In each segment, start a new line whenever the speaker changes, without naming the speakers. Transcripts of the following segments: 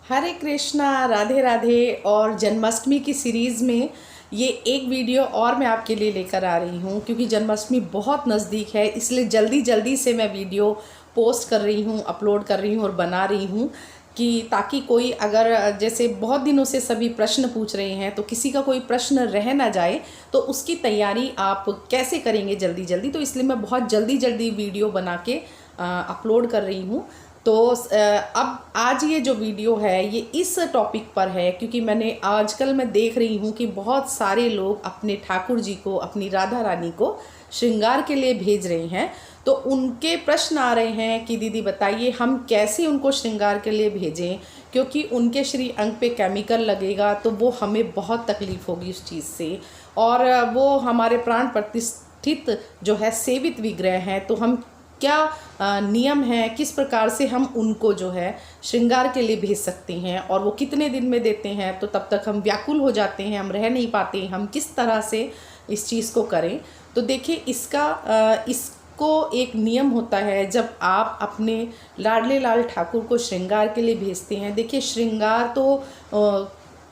हरे कृष्णा, राधे राधे। और जन्माष्टमी की सीरीज़ में ये एक वीडियो और मैं आपके लिए लेकर आ रही हूँ, क्योंकि जन्माष्टमी बहुत नज़दीक है, इसलिए जल्दी जल्दी से मैं वीडियो पोस्ट कर रही हूँ, अपलोड कर रही हूँ और बना रही हूँ कि ताकि कोई अगर जैसे बहुत दिनों से सभी प्रश्न पूछ रहे हैं, तो किसी का कोई प्रश्न रह ना जाए, तो उसकी तैयारी आप कैसे करेंगे जल्दी जल्दी। तो इसलिए मैं बहुत जल्दी जल्दी वीडियो बना के अपलोड कर रही हूँ। तो अब आज ये जो वीडियो है ये इस टॉपिक पर है, क्योंकि मैंने आजकल मैं देख रही हूँ कि बहुत सारे लोग अपने ठाकुर जी को, अपनी राधा रानी को श्रृंगार के लिए भेज रहे हैं। तो उनके प्रश्न आ रहे हैं कि दीदी बताइए हम कैसे उनको श्रृंगार के लिए भेजें, क्योंकि उनके श्री अंग पे केमिकल लगेगा तो वो हमें बहुत तकलीफ़ होगी उस चीज़ से, और वो हमारे प्राण प्रतिष्ठित जो है सेवित विग्रह हैं। तो हम क्या नियम है, किस प्रकार से हम उनको जो है श्रृंगार के लिए भेज सकते हैं, और वो कितने दिन में देते हैं, तो तब तक हम व्याकुल हो जाते हैं, हम रह नहीं पाते, हम किस तरह से इस चीज़ को करें। तो देखिए इसको एक नियम होता है। जब आप अपने लाडले लाल ठाकुर को श्रृंगार के लिए भेजते हैं, देखिए श्रृंगार तो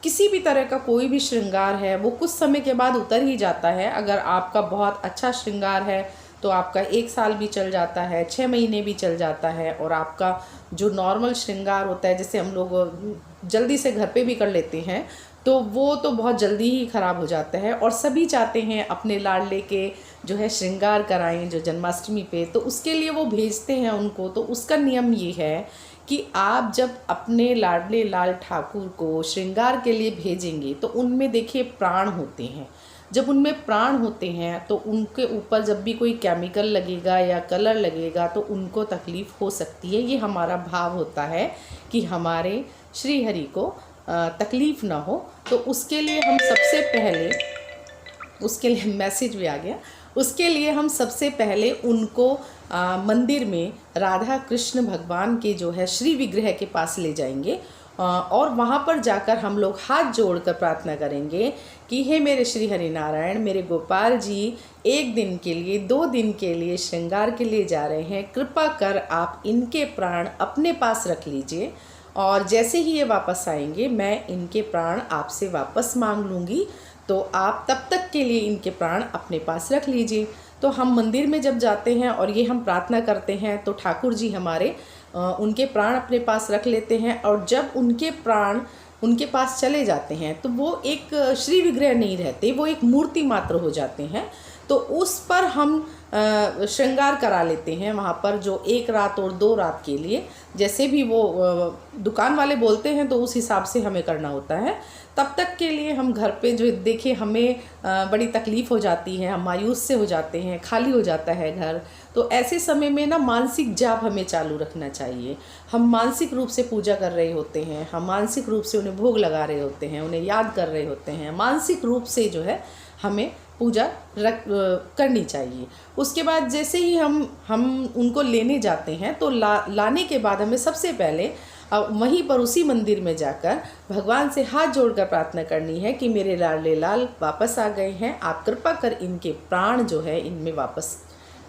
किसी भी तरह का कोई भी श्रृंगार है वो कुछ समय के बाद उतर ही जाता है। अगर आपका बहुत अच्छा श्रृंगार है तो आपका 1 साल भी चल जाता है, 6 महीने भी चल जाता है। और आपका जो नॉर्मल श्रृंगार होता है, जैसे हम लोग जल्दी से घर पे भी कर लेते हैं, तो वो तो बहुत जल्दी ही ख़राब हो जाता है। और सभी चाहते हैं अपने लाडले के जो है श्रृंगार कराएं जो जन्माष्टमी पे, तो उसके लिए वो भेजते हैं उनको। तो उसका नियम ये है कि आप जब अपने लाडले लाल ठाकुर को श्रृंगार के लिए भेजेंगे तो उनमें देखिए प्राण होते हैं। जब उनमें प्राण होते हैं तो उनके ऊपर जब भी कोई केमिकल लगेगा या कलर लगेगा तो उनको तकलीफ़ हो सकती है। ये हमारा भाव होता है कि हमारे श्री हरि को तकलीफ़ ना हो। तो उसके लिए हम सबसे पहले, उसके लिए मैसेज भी आ गया, उसके लिए हम सबसे पहले उनको मंदिर में राधा कृष्ण भगवान के जो है श्री विग्रह के पास ले जाएंगे, और वहाँ पर जाकर हम लोग हाथ जोड़कर प्रार्थना करेंगे कि हे मेरे श्री हरि नारायण, मेरे गोपाल जी 1 दिन के लिए, 2 दिन के लिए श्रृंगार के लिए जा रहे हैं, कृपा कर आप इनके प्राण अपने पास रख लीजिए, और जैसे ही ये वापस आएंगे मैं इनके प्राण आपसे वापस मांग लूँगी, तो आप तब तक के लिए इनके प्राण अपने पास रख लीजिए। तो हम मंदिर में जब जाते हैं और ये हम प्रार्थना करते हैं तो ठाकुर जी हमारे उनके प्राण अपने पास रख लेते हैं। और जब उनके प्राण उनके पास चले जाते हैं तो वो एक श्री विग्रह नहीं रहते, वो एक मूर्ति मात्र हो जाते हैं। तो उस पर हम श्रृंगार करा लेते हैं वहाँ पर, जो 1 रात और 2 रात के लिए, जैसे भी वो दुकान वाले बोलते हैं तो उस हिसाब से हमें करना होता है। तब तक के लिए हम घर पे जो देखिए हमें बड़ी तकलीफ़ हो जाती है, हम मायूस से हो जाते हैं, खाली हो जाता है घर। तो ऐसे समय में ना मानसिक जाप हमें चालू रखना चाहिए। हम मानसिक रूप से पूजा कर रहे होते हैं, हम मानसिक रूप से उन्हें भोग लगा रहे होते हैं, उन्हें याद कर रहे होते हैं, मानसिक रूप से जो है हमें पूजा करनी चाहिए। उसके बाद जैसे ही हम उनको लेने जाते हैं तो लाने के बाद हमें सबसे पहले वहीं पर उसी मंदिर में जाकर भगवान से हाथ जोड़कर प्रार्थना करनी है कि मेरे लाडले लाल वापस आ गए हैं, आप कृपा कर इनके प्राण जो है इनमें वापस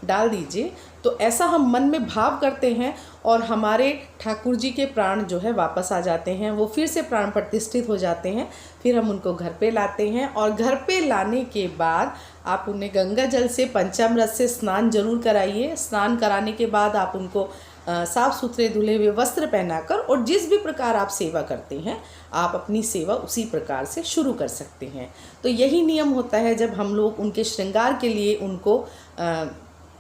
डाल दीजिए। तो ऐसा हम मन में भाव करते हैं और हमारे ठाकुर जी के प्राण जो है वापस आ जाते हैं, वो फिर से प्राण प्रतिष्ठित हो जाते हैं। फिर हम उनको घर पे लाते हैं, और घर पे लाने के बाद आप उन्हें गंगा जल से, पंचामृत से स्नान जरूर कराइए। स्नान कराने के बाद आप उनको साफ़ सुथरे धुले हुए वस्त्र पहनाकर, और जिस भी प्रकार आप सेवा करते हैं आप अपनी सेवा उसी प्रकार से शुरू कर सकते हैं। तो यही नियम होता है जब हम लोग उनके श्रृंगार के लिए उनको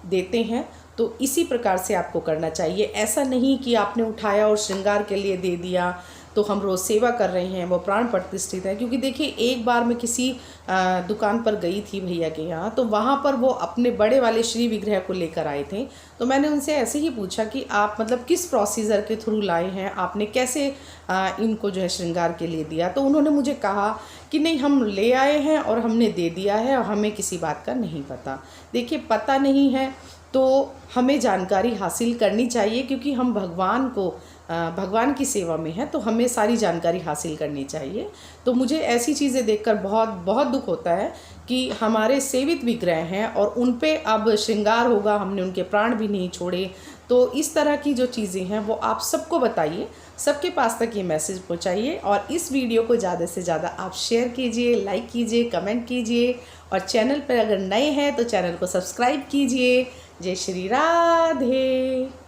देते हैं, तो इसी प्रकार से आपको करना चाहिए। ऐसा नहीं कि आपने उठाया और श्रृंगार के लिए दे दिया तो हम रोज़ सेवा कर रहे हैं, वो प्राण प्रतिष्ठित है। क्योंकि देखिए एक बार मैं किसी दुकान पर गई थी भैया के यहाँ, तो वहाँ पर वो अपने बड़े वाले श्री विग्रह को लेकर आए थे। तो मैंने उनसे ऐसे ही पूछा कि आप मतलब किस प्रोसीजर के थ्रू लाए हैं, आपने कैसे इनको जो है श्रृंगार के लिए दिया। तो उन्होंने मुझे कहा कि नहीं, हम ले आए हैं और हमने दे दिया है और हमें किसी बात का नहीं पता। देखिए पता नहीं है तो हमें जानकारी हासिल करनी चाहिए, क्योंकि हम भगवान की सेवा में है, तो हमें सारी जानकारी हासिल करनी चाहिए। तो मुझे ऐसी चीज़ें देखकर बहुत बहुत दुख होता है कि हमारे सेवित विग्रह हैं और उन पे अब श्रृंगार होगा, हमने उनके प्राण भी नहीं छोड़े। तो इस तरह की जो चीज़ें हैं वो आप सबको बताइए, सबके पास तक ये मैसेज पहुंचाइए और इस वीडियो को ज़्यादा से ज़्यादा आप शेयर कीजिए, लाइक कीजिए, कमेंट कीजिए और चैनल पर अगर नए हैं तो चैनल को सब्सक्राइब कीजिए। जय श्री राधे।